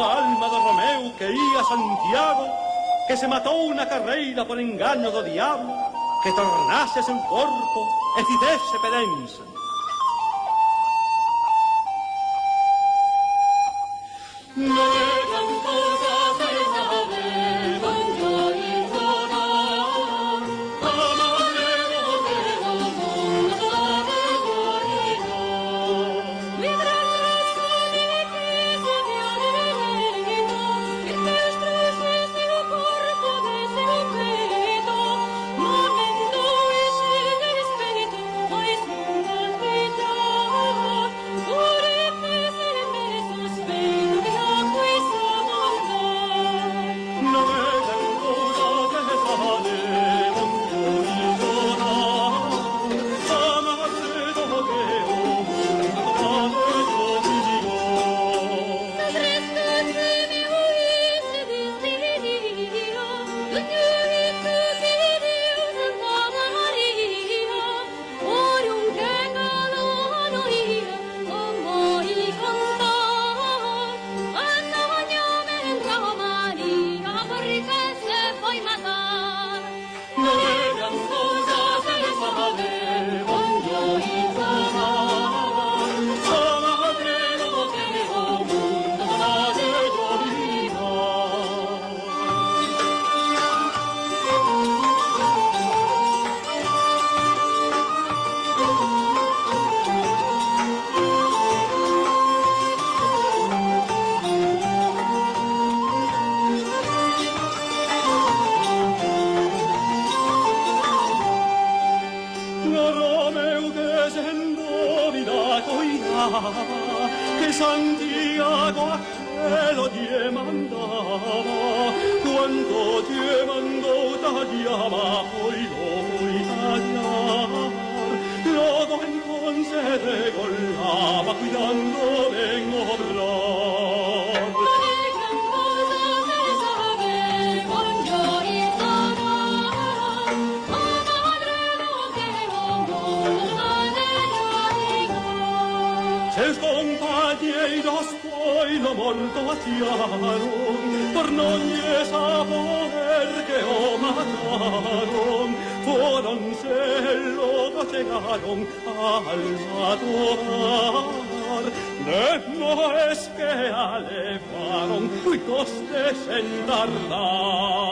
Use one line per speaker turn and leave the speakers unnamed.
alma de Romeu que ia a Santiago, que se matou na carreira por engano do diabo, que tornase seu corpo e fidese pedensa. No eran cosas de saber, yo y llorar, amarelo de mundo de corrido. Mi graça de riqueza de alegría, en meus truzes de o corpo de seu peito, momento e de espírito, mais nunca olvidar, por esse besos feito de no eran cosas de saber, yo y llorar, amarelo que o mundo de corrido. No restos de mi huise destino, donde tu querido Santa María, por un regalo no ia, como y cantar, andañame en Romaría, porque se foi matar. No eran cosas de saber, yo y llorar, amarelo que o mundo de olvidar. No Romeu que sendo vida coinaba, que Santiago aquelo te mandaba, cuando te mandó tallaba, hoy lo voy tallar. Luego entonces regolaba, cuidando de obrar. No eran cosas de saber, yo y llorar, amarelo que o mundo de olvidar. Seus compañeiros poi lo molto atiaron, por non lle saber que o mataron, foronse logo chegaron al adorar. Después que alevaron, cuitos de sen tardar.